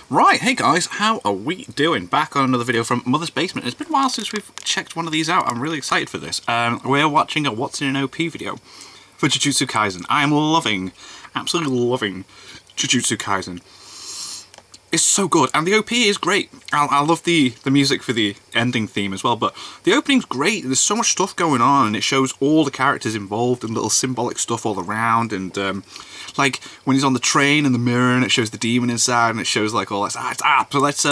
Right, hey guys, how are we doing? Back on another video from Mother's Basement. It's been a while since we've checked one of these out. I'm really excited for this. We're watching a What's in an OP video for Jujutsu Kaisen. I am loving, absolutely loving Jujutsu Kaisen. It's so good, and the OP is great. I love the music for the ending theme as well, but the opening's great. There's so much stuff going on, and it shows all the characters involved and little symbolic stuff all around, and like when he's on the train and the mirror, and it shows the demon inside, and it shows like all that. So let's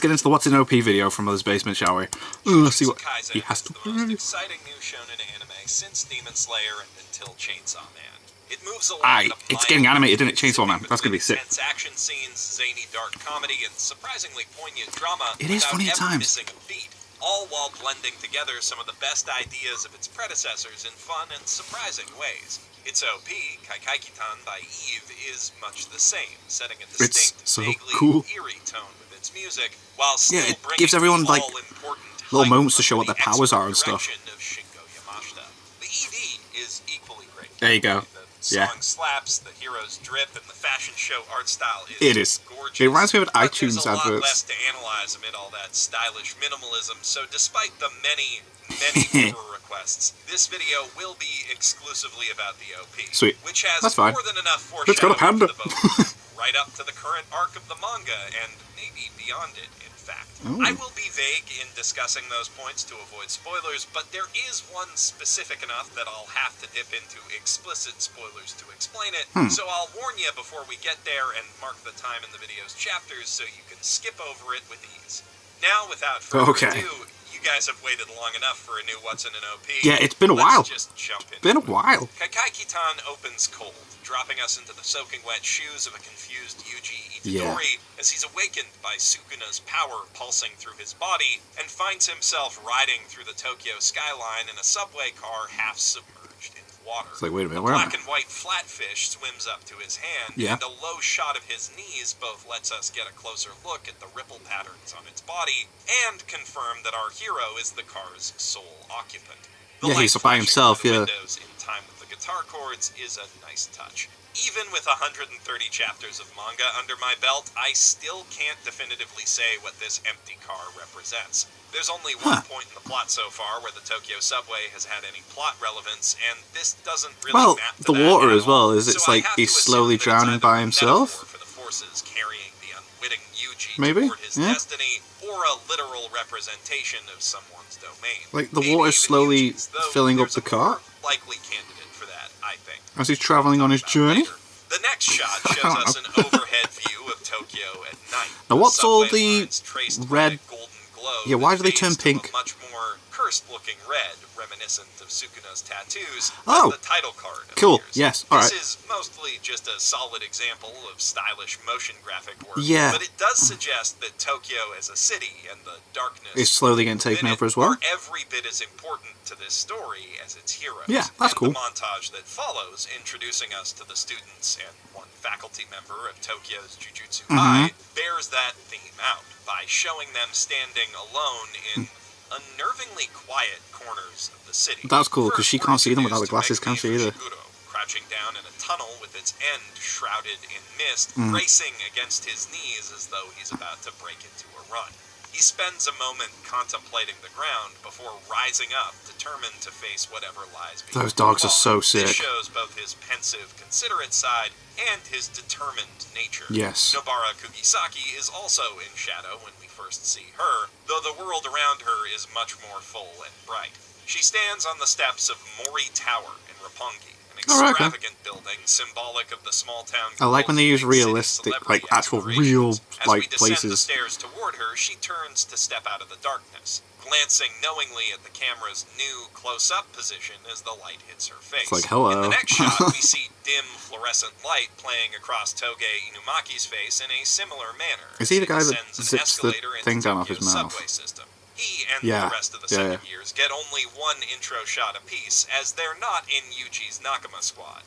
get into the What's in OP video from Mother's Basement, shall we? Let's see what he has to do. The most exciting new shonen anime since Demon Slayer and until Chainsaw Man. It moves along. It's getting animated, isn't it? Chainsaw Man. That's gonna be sick. Intense action scenes, zany dark comedy, and surprisingly poignant drama. It is funny at times. Missing a beat, all while blending together some of the best ideas of its predecessors in fun and surprising ways. Its OP, Kaikai Kitan by Eve, is much the same, setting a distinct, vaguely eerie tone with its music, while still bringing gives everyone like all-important little moments to show what their powers are and stuff. The ED is equally great. There you go. The song slaps, the heroes drip, and the fashion show art style is gorgeous. It reminds me of iTunes There's a lot adverts. less to analyze amid all that stylish minimalism, so despite the many viewer requests, this video will be exclusively about the OP. Sweet. Which has That's fine. more than enough Let's go to foreshadowing Panda. for the vote, right up to the current arc of the manga, and maybe beyond it, in fact. Ooh. I will be vague in discussing those points to avoid spoilers, but there is one specific enough that I'll have to dip into explicit spoilers to explain it, so I'll warn you before we get there and mark the time in the video's chapters so you can skip over it with ease. Now, without further ado, you guys have waited long enough for a new What's in an OP. Yeah, it's been a while. Just jump in. Been a while. Kaikai Kitan opens cold, dropping us into the soaking wet shoes of a confused Yuji Itadori as he's awakened by Sukuna's power pulsing through his body and finds himself riding through the Tokyo skyline in a subway car half submerged in water. It's like, wait a minute, where am I? Black and white flatfish swims up to his hand, and a low shot of his knees both lets us get a closer look at the ripple patterns on its body and confirm that our hero is the car's sole occupant. The he's by himself, windows in time with the guitar chords is a nice touch. Even with 130 chapters of manga under my belt, I still can't definitively say what this empty car represents. There's only one point in the plot so far where the Tokyo subway has had any plot relevance, and this doesn't really map to the that water at as well. all. Is it's so like he's slowly drowning by himself? For the forces carrying the unwitting Yuji Maybe? toward his destiny, or a literal representation of someone's domain. Like the water's slowly filling up the car? Likely candidate for that, I think. As he's travelling on his journey? The next shot shows us an overhead view of Tokyo at night. Now what's all the red golden glow? Why do they turn pink? Much more cursed-looking red, reminiscent of Sukuna's tattoos. Oh, the title card cool. Appears. Yes, all right. This is mostly just a solid example of stylish motion graphic work. Yeah. But it does suggest that Tokyo as a city and the darkness is slowly getting taken over as well. Are every bit as important to this story as its heroes. Yeah, that's cool. The montage that follows, introducing us to the students and one faculty member of Tokyo's Jujutsu Kaisen, bears that theme out by showing them standing alone in unnervingly quiet corners of the city. That's cool, because she can't see them without the glasses, can she either? Crouching down in a tunnel with its end shrouded in mist, bracing against his knees as though he's about to break into a run. He spends a moment contemplating the ground before rising up, determined to face whatever lies beyond. Those dogs are so sick. This shows both his pensive, considerate side and his determined nature. Yes. Nobara Kugisaki is also in shadow when we first see her, though the world around her is much more full and bright. She stands on the steps of Mori Tower in Roppongi, an extravagant building symbolic of the small town. I like when they use realistic, like actual real, like places. As we descend the stairs toward her, she turns to step out of the darkness, glancing knowingly at the camera's new close-up position as the light hits her face. It's like, hello. In the next shot, we see dim fluorescent light playing across Toge Inumaki's face in a similar manner. Is he the guy that zips the thing down off his mouth? He and the rest of the second years get only one intro shot apiece, as they're not in Yuji's Nakama squad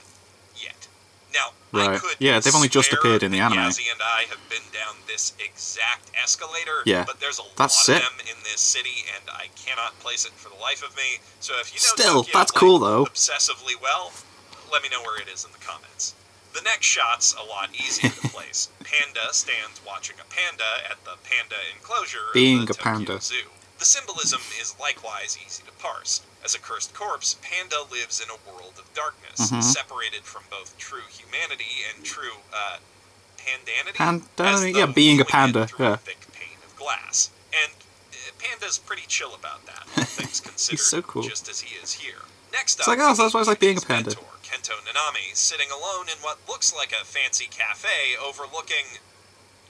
yet. Now, I could they've only just appeared in the anime. Yazi and I have been down this exact escalator, but there's a lot of them in this city, and I cannot place it for the life of me. So if you know Tokyo, that's cool though. Obsessively well, let me know where it is in the comments. The next shot's a lot easier to place. Panda stands watching a panda at the panda enclosure Being of the a panda. Tokyo Zoo. The symbolism is likewise easy to parse. As a cursed corpse, Panda lives in a world of darkness, separated from both true humanity and true, pandanity? Yeah, being a panda, through yeah. a thick pane of glass. And Panda's pretty chill about that, all things considered, He's so cool. just as he is here. Next It's up, like, oh, so that's why it's like being a panda. mentor, Kento Nanami, sitting alone in what looks like a fancy cafe overlooking...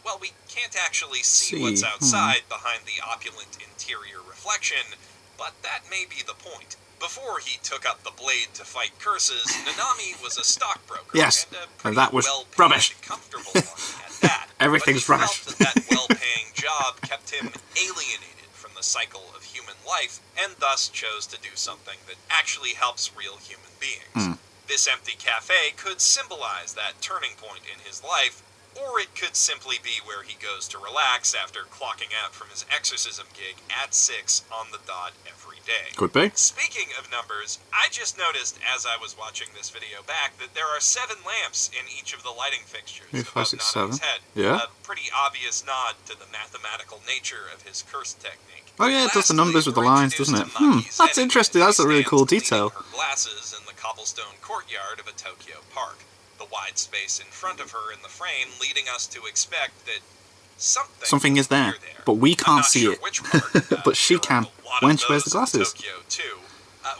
Well, we can't actually see what's outside behind the opulent interior reflection, but that may be the point. Before he took up the blade to fight curses, Nanami was a stockbroker. Yes, and a pretty that was well-paid rubbish. and comfortable one at that. Everything's but he rubbish. felt that well-paying job kept him alienated from the cycle of human life, and thus chose to do something that actually helps real human beings. This empty cafe could symbolize that turning point in his life, or it could simply be where he goes to relax after clocking out from his exorcism gig at 6 on the dot every day. Could be. Speaking of numbers, I just noticed as I was watching this video back that there are 7 lamps in each of the lighting fixtures 3, 5, 6, 7. head. Yeah. A pretty obvious nod to the mathematical nature of his curse technique. Oh yeah, it does the Lastly, numbers with the we're lines, doesn't it? introduced to Maki's That's enemy interesting. as That's she a really cool stands detail. cleaning her glasses in the cobblestone courtyard of a Tokyo park. The wide space in front of her in the frame leading us to expect that something is there, but we can't see it. But she can when she wears the glasses. Tokyo too.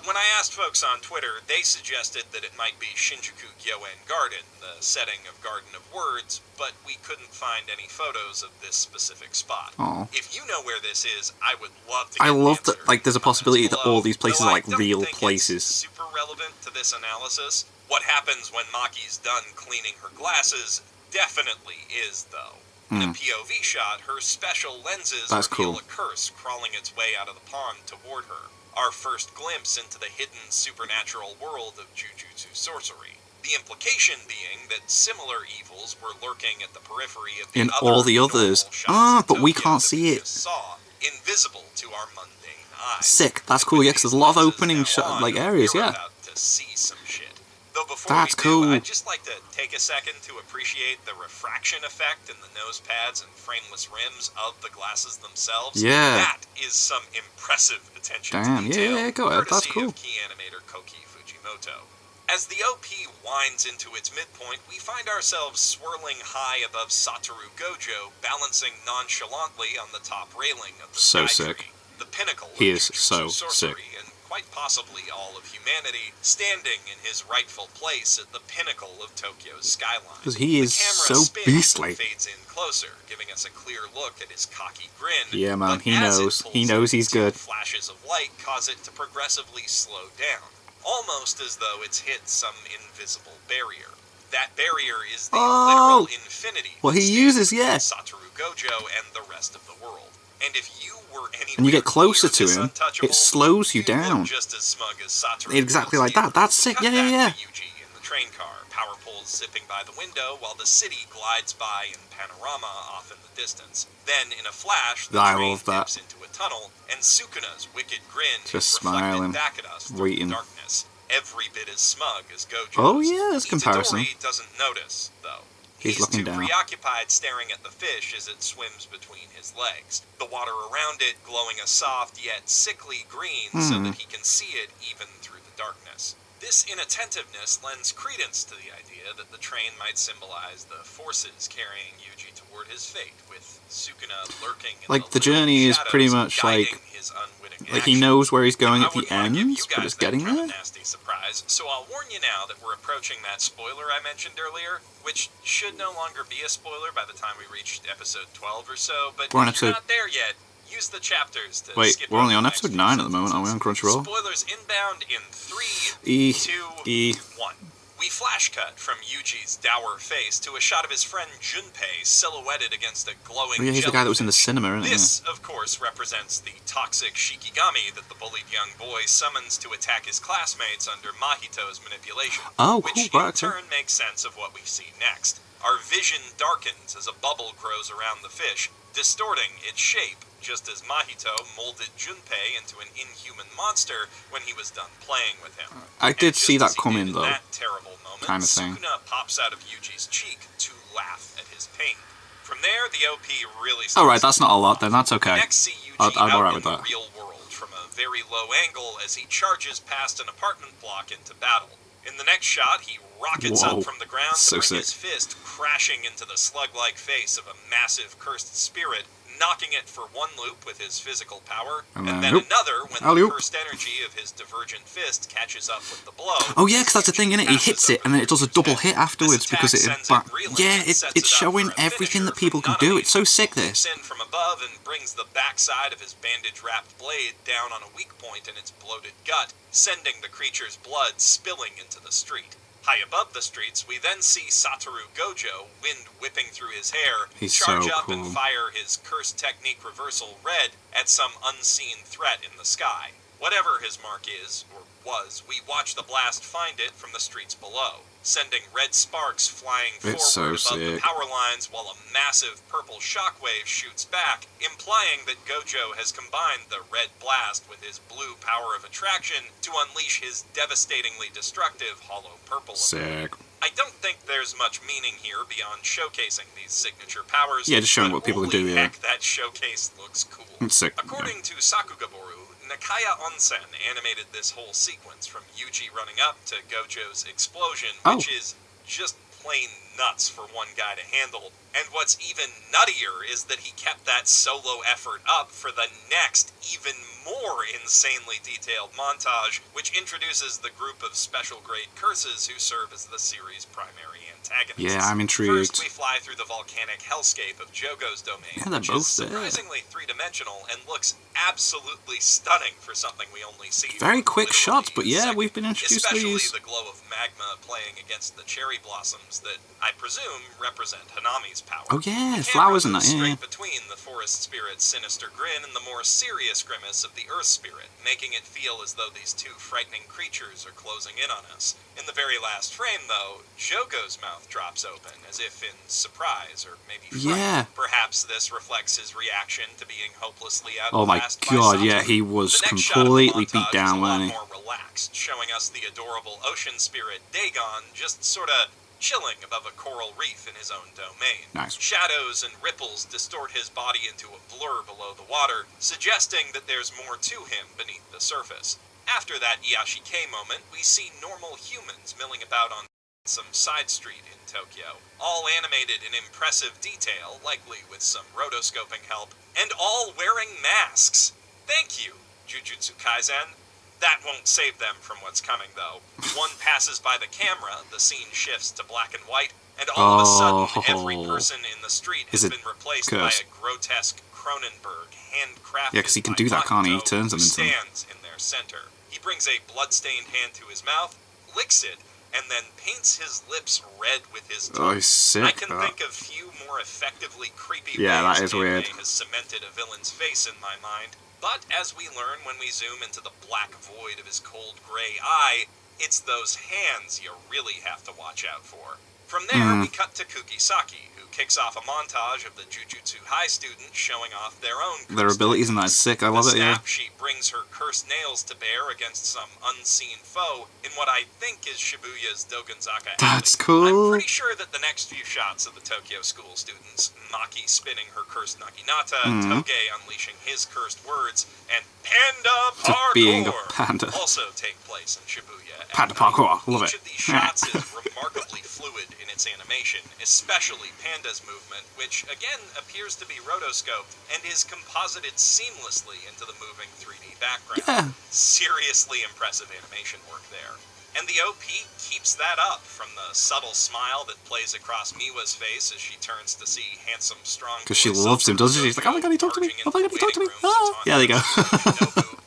When I asked folks on Twitter, they suggested that it might be Shinjuku Gyoen Garden, the setting of Garden of Words, but we couldn't find any photos of this specific spot. Aww. If you know where this is, I would love to get I love an answer that, like, there's a in the comments possibility that below, all these places though are I like don't real think places. It's super relevant to this analysis. What happens when Maki's done cleaning her glasses definitely is, though. In a POV shot, her special lenses reveal a curse crawling its way out of the pond toward her. Our first glimpse into the hidden supernatural world of Jujutsu sorcery. The implication being that similar evils were lurking at the periphery of the In other all the others. shots Ah, but in we Tokyo can't that see we it. just saw, invisible to our mundane eyes. Sick. That's cool. With Yeah, 'cause there's a these lot of lenses opening now shot on, like areas. we're Yeah. about to see some shit. Though before That's we cool. do, I'd just like to take a second to appreciate the refraction effect in the nose pads and frameless rims of the glasses themselves. Yeah. That is some impressive attention Damn, to detail, yeah, go ahead, that's courtesy cool. of key animator Koki Fujimoto. As the OP winds into its midpoint, we find ourselves swirling high above Satoru Gojo, balancing nonchalantly on the top railing of the So sky sick. tree. The pinnacle He of is Jujutsu so sorcery, and quite possibly all of humanity, standing in his rightful place at the pinnacle of Tokyo's skyline. 'Cause he is The camera so spins beastly. and fades in closer, giving us a clear look at his cocky grin. Yeah, man, but he as it knows. pulls He knows in, he's two good. Flashes of light cause it to progressively slow down, almost as though it's hit some invisible barrier. That barrier is the literal infinity. What that he stands uses, between yeah. Satoru Gojo and the rest of the world. And if you were anywhere And you get closer near to this him, untouchable, it slows you you'd look down. just as smug as Satoru Exactly was like that. here. That's sick. Cut Yeah, yeah, back yeah. to Yuji in the train car, power poles zipping by the window while the city glides by in panorama off in the distance. Then, in a flash, the I train love that. dips into a tunnel, and Sukuna's wicked grin Just is reflected smiling, back at us through waiting. the darkness. Every bit as smug as Gojo's. Oh, yeah, there's comparison. Itadori doesn't notice, though. He's looking too down. preoccupied staring at the fish as it swims between his legs. The water around it glowing a soft yet sickly green so that he can see it even through the darkness. This inattentiveness lends credence to the idea that the train might symbolize the forces carrying Yuji toward his fate, with Sukuna lurking in Like, the the journey is shadows, pretty much guiding like his unwitting he actions. knows where he's going Now, at I the wouldn't wanna give end, you but guys it's that getting kind of there. nasty surprise, so I'll warn you now that we're approaching that spoiler I mentioned earlier, which should no longer be a spoiler by the time we reach episode 12 or so, but We're on if you're episode- not there yet, use the chapters to Wait, skip we're only over on the episode next 9 few at the moment, aren't we, on sentences. Crunchyroll? Spoilers inbound in 3, E, 2, 1. We flash cut from Yuji's dour face to a shot of his friend Junpei silhouetted against a glowing Oh, yeah, he's the guy that was in the jellyfish. cinema, isn't he? This, of course, represents the toxic Shikigami that the bullied young boy summons to attack his classmates under Mahito's manipulation, Oh, which cool, in right, okay. turn makes sense of what we see next. our vision darkens as a bubble grows around the fish, distorting its shape, just as Mahito molded Junpei into an inhuman monster when he was done playing with him. I did see that coming, though. That terrible moment, kind of thing. Sukuna pops out of Yuji's cheek to laugh at his pain. From there, the OP really starts. Alright, that's not a lot then, that's okay. Next, see Yuji I'm out alright in with the that. real world from a very low angle as he charges past an apartment block into battle. In the next shot, he rockets Whoa. up from the ground So to bring sick. his fist crashing into the slug-like face of a massive cursed spirit, knocking it for one loop with his physical power, and then oop. another when the Alley-oop. cursed energy of his divergent fist catches up with the blow. Oh yeah, because that's the thing, innit? He hits it and then it does a double hit afterwards because it's showing everything that people can do. It's so sick, this. In from above and brings the backside of his bandage-wrapped blade down on a weak point in its bloated gut, sending the creature's blood spilling into the street. High above the streets, we then see Satoru Gojo, wind whipping through his hair, He's charge so up cool. and fire his cursed technique reversal red at some unseen threat in the sky. Whatever his mark is, or was, we watch the blast find it from the streets below, sending red sparks flying It's so forward above the sick. power lines while a massive purple shockwave shoots back, implying that Gojo has combined the red blast with his blue power of attraction to unleash his devastatingly destructive hollow purple ability. Sick. I don't think there's much meaning here beyond showcasing these signature powers. Yeah, just showing but what people can holy do, yeah. heck, that showcase looks cool. It's sick. According to Sakugaboru, Nakaya Onsen animated this whole sequence from Yuji running up to Gojo's explosion, which is just plain nuts for one guy to handle. And what's even nuttier is that he kept that solo effort up for the next, even more insanely detailed montage, which introduces the group of special grade curses who serve as the series' primary antagonists. Yeah, I'm intrigued. First, we fly through the volcanic hellscape of Jogo's domain, Yeah, they're which both is there. surprisingly three-dimensional and looks absolutely stunning for something we only see. Very for quick literally shots, but yeah, seconds. we've been introduced to Especially these. the glow of magma playing against the cherry blossoms that I presume represent Hanami's power. Oh yeah, The flowers and camera that, moves yeah. straight between the forest spirit's sinister grin and the more serious grimace of the earth spirit, making it feel as though these two frightening creatures are closing in on us. In the very last frame, though, Jogo's mouth drops open, as if in surprise or maybe fright. Yeah. Perhaps this reflects his reaction to being hopelessly Oh my outclassed by god, yeah, Satoru. he was The next shot of the completely montage beat is down, a lot wasn't he? more relaxed, showing us the adorable ocean spirit Dagon just sorta chilling above a coral reef in his own domain. Nice. Shadows and ripples distort his body into a blur below the water, suggesting that there's more to him beneath the surface. After that Iyashikei moment, we see normal humans milling about on some side street in Tokyo, all animated in impressive detail, likely with some rotoscoping help, and all wearing masks. Thank you, Jujutsu Kaisen. That won't save them from what's coming, though. One passes by the camera, the scene shifts to black and white, and all of a sudden, every person in the street has been replaced by a grotesque Cronenberg handcrafted Yeah, 'cause he can do that, can't he? He turns them who into them. stands in their center. He brings a blood-stained hand to his mouth, licks it, and then paints his lips red with his tongue. Oh, he's sick. I can think of few more effectively creepy Yeah, ways that is anime weird. has cemented a villain's face in my mind. But as we learn when we zoom into the black void of his cold gray eye, it's those hands you really have to watch out for. From there, we cut to Kukisaki, who kicks off a montage of the Jujutsu High students showing off their own Their cursed abilities and that's sick, I love it, yeah. She brings her cursed nails to bear against some unseen foe in what I think is Shibuya's Dogonzaka alley. That's cool. I'm pretty sure that the next few shots of the Tokyo school students, Maki spinning her cursed naginata, Toge unleashing his cursed words, and Panda Parkour being a panda. also take place in Shibuya. Panda parkour, love Each it. of these shots is remarkably fluid in its animation, especially Panda's movement, which again appears to be rotoscoped and is composited seamlessly into the moving 3D background. Yeah. Seriously impressive animation work there. And the OP keeps that up, from the subtle smile that plays across Miwa's face as she turns to see handsome, strong. Because she loves him, doesn't she? She's like, oh my god, he talked to me. Oh my god, he talked to me. Ah. Yeah, there you go.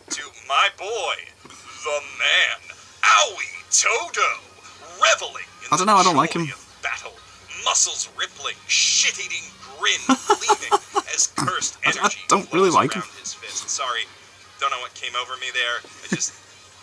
To my boy, the man, Aoi Todo, reveling in I don't know, I don't the like him. joy of battle, muscles rippling, shit-eating grin gleaming as cursed I energy don't really flows like him. around his fist. Sorry, don't know what came over me there.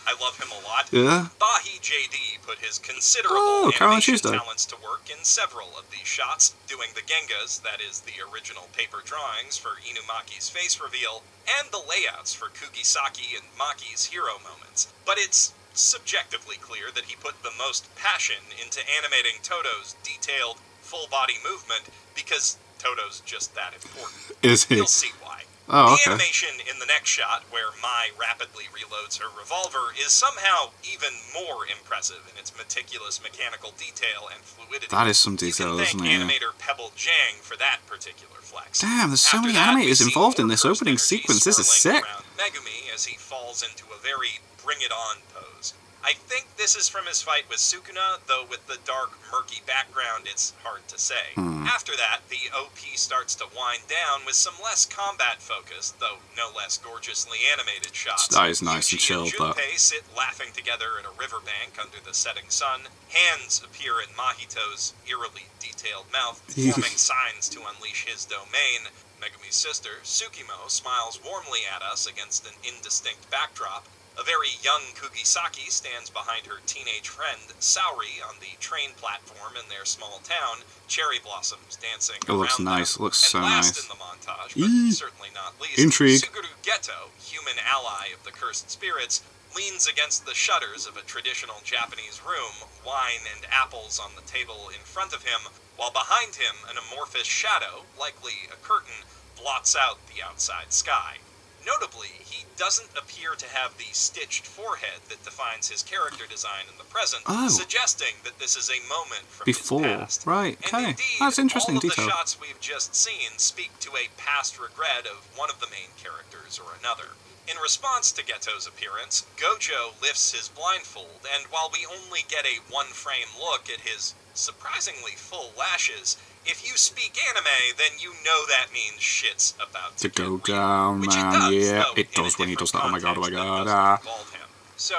I love him a lot. Yeah. Bahi JD put his considerable animation talents to work in several of these shots, doing the Gengas, that is, the original paper drawings for Inumaki's face reveal, and the layouts for Kugisaki and Maki's hero moments. But it's subjectively clear that he put the most passion into animating Toto's detailed, full-body movement, because Toto's just that important. Is he? You'll see why. Oh, the okay. animation in the next shot, where Mai rapidly reloads her revolver, is somehow even more impressive in its meticulous mechanical detail and fluidity. That is some detail, you can isn't thank it? animator Pebble Jang for that particular flex. Damn, there's so After many that, we animators see involved in more this burst opening energy sequence. This is sick. swirling around Megumi as he falls into a very bring-it-on pose. I think this is from his fight with Sukuna, though with the dark, murky background, it's hard to say. After that, the OP starts to wind down with some less combat-focused, though no less gorgeously animated shots. That is nice Yuji and chilled, and Junpei sit laughing together in a riverbank under the setting sun. Hands appear in Mahito's eerily detailed mouth, forming signs to unleash his domain. Megumi's sister, Tsukimo, smiles warmly at us against an indistinct backdrop. A very young Kugisaki stands behind her teenage friend, Saori, on the train platform in their small town, cherry blossoms dancing It looks around nice. them. It looks and so last nice. in the montage, but certainly not least, Intrigue. Suguru Geto, human ally of the cursed spirits, leans against the shutters of a traditional Japanese room, wine and apples on the table in front of him, while behind him an amorphous shadow, likely a curtain, blots out the outside sky. Notably, he doesn't appear to have the stitched forehead that defines his character design in the present, suggesting that this is a moment from his past. Right, And okay. indeed, That's interesting all of detail. the shots we've just seen speak to a past regret of one of the main characters or another. In response to Geto's appearance, Gojo lifts his blindfold, and while we only get a one-frame look at his surprisingly full lashes, if you speak anime, then you know that means shit's about to go get real. down, Which man. It does, Yeah, though, it does in a when he does that. different Oh my god, context that doesn't involve him. So,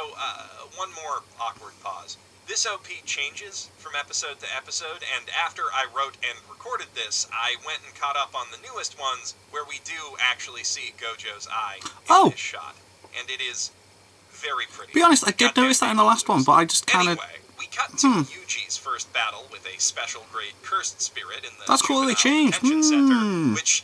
one more awkward pause. This OP changes from episode to episode, and after I wrote and recorded this, I went and caught up on the newest ones, where we do actually see Gojo's eye in this shot. And it is very pretty. Be honest, I did notice that in the last one, but I just kind of... Anyway, we cut to Yuji's first battle with a special-grade cursed spirit in the That's cool, they Juvenile changed. Detention Center, which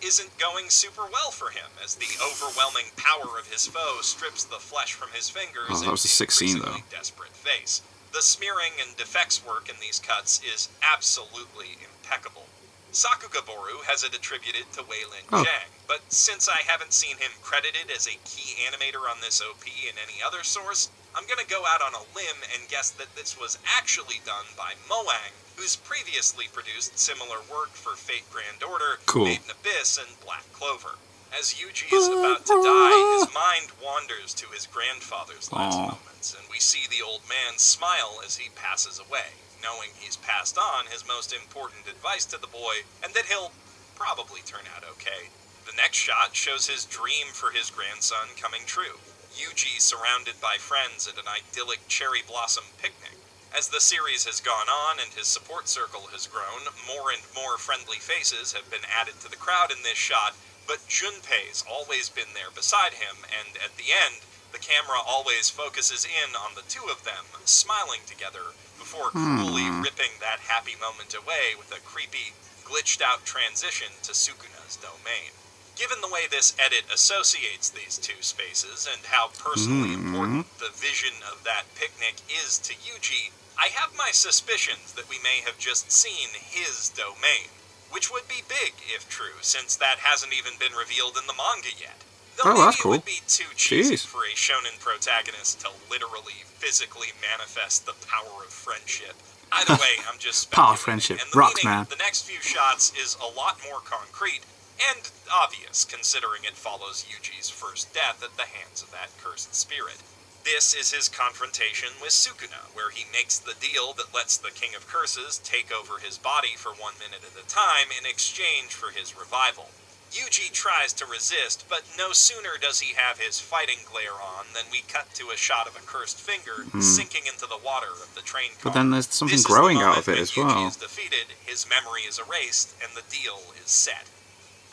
isn't going super well for him, as the overwhelming power of his foe strips the flesh from his fingers. Oh, that was a sick scene, though. Desperate face. The smearing and defects work in these cuts is absolutely impeccable. Sakugaboru has it attributed to Weilin Zhang, but since I haven't seen him credited as a key animator on this OP in any other source, I'm gonna go out on a limb and guess that this was actually done by Moang, who's previously produced similar work for Fate Grand Order, Maiden Abyss, and Black Clover. As Yuji is about to die, his mind wanders to his grandfather's last moments, and we see the old man smile as he passes away, knowing he's passed on his most important advice to the boy, and that he'll probably turn out okay. The next shot shows his dream for his grandson coming true. Yuji surrounded by friends at an idyllic cherry blossom picnic. As the series has gone on and his support circle has grown, more and more friendly faces have been added to the crowd in this shot, but Junpei's always been there beside him, and at the end, the camera always focuses in on the two of them, smiling together, before cruelly ripping that happy moment away with a creepy, glitched-out transition to Sukuna's domain. Given the way this edit associates these two spaces, and how personally important the vision of that picnic is to Yuji, I have my suspicions that we may have just seen his domain, which would be big if true, since that hasn't even been revealed in the manga yet. Though maybe it would be too cheesy for a shonen protagonist to literally, physically manifest the power of friendship. Either way, I'm just speculating. Power of friendship. And the Rocks, meaning man. of the next few shots is a lot more concrete, and obvious, considering it follows Yuji's first death at the hands of that cursed spirit. This is his confrontation with Sukuna, where he makes the deal that lets the King of Curses take over his body for 1 minute at a time in exchange for his revival. Yuji tries to resist, but no sooner does he have his fighting glare on than we cut to a shot of a cursed finger sinking into the water of the train car. But then there's something This growing is the out of moment it as when well. Yuji is defeated, his memory is erased, and the deal is set.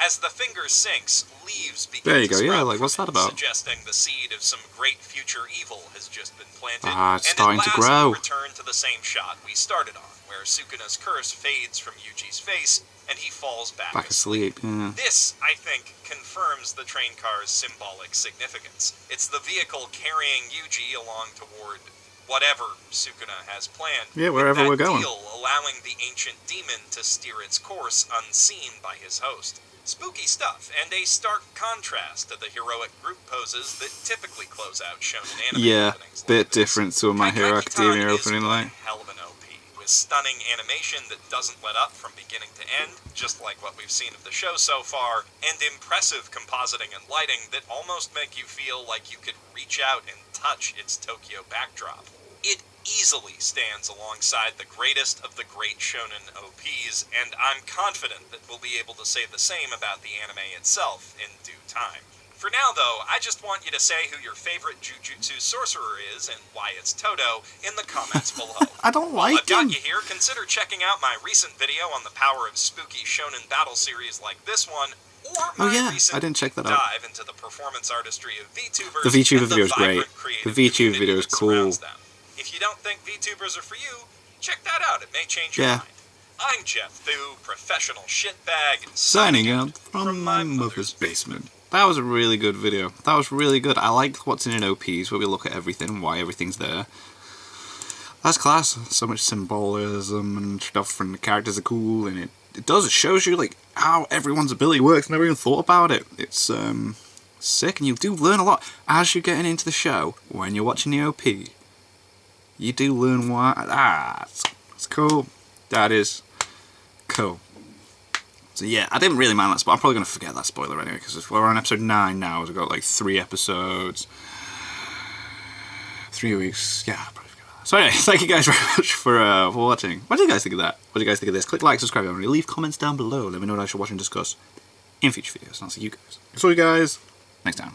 As the finger sinks, leaves begin There you to go, yeah, sprout like, from what's that it, about? suggesting the seed of some great future evil has just been planted. Ah, it's and starting at to last grow. we return to the same shot we started on, where Sukuna's curse fades from Yuji's face, and he falls back asleep. Yeah. This, I think, confirms the train car's symbolic significance. It's the vehicle carrying Yuji along toward whatever Sukuna has planned. Yeah, wherever we're going. Deal allowing the ancient demon to steer its course unseen by his host. Spooky stuff, and a stark contrast to the heroic group poses that typically close out shonen anime openings. Bit different to My Hero Kaikai Academia Kitan opening is like. one hell of an OP, with stunning animation that doesn't let up from beginning to end, just like what we've seen of the show so far, and impressive compositing and lighting that almost make you feel like you could reach out and touch its Tokyo backdrop. It easily stands alongside the greatest of the great shonen OPs, and I'm confident that we'll be able to say the same about the anime itself in due time. For now, though, I just want you to say who your favorite Jujutsu sorcerer is and why it's Todo in the comments below. I don't like While I've got him. you here, consider checking out my recent video on the power of spooky shonen battle series like this one, or my recent I didn't check that out. dive into the performance artistry of VTubers. The VTuber and video is great. creative The VTuber community video is that cool. surrounds them. If you don't think VTubers are for you, check that out. It may change your mind. I'm Jeff Thu, professional shitbag, Signing out from my mother's basement. That was a really good video. That was really good. I liked what's in an OPs, where we look at everything, why everything's there. That's class. So much symbolism and stuff, and the characters are cool, and it shows you like how everyone's ability works. Never even thought about it. It's sick, and you do learn a lot as you're getting into the show. When you're watching the OP, you do learn why. It's cool. That is cool. So yeah, I didn't really mind that spoiler. I'm probably going to forget that spoiler anyway, because we're on episode 9 now. We've got like 3 episodes. 3 weeks. Yeah, I'll probably forget that. So anyway, thank you guys very much for watching. What do you guys think of that? What do you guys think of this? Click like, subscribe, and leave comments down below. Let me know what I should watch and discuss in future videos. And I'll see you guys. So you guys next time.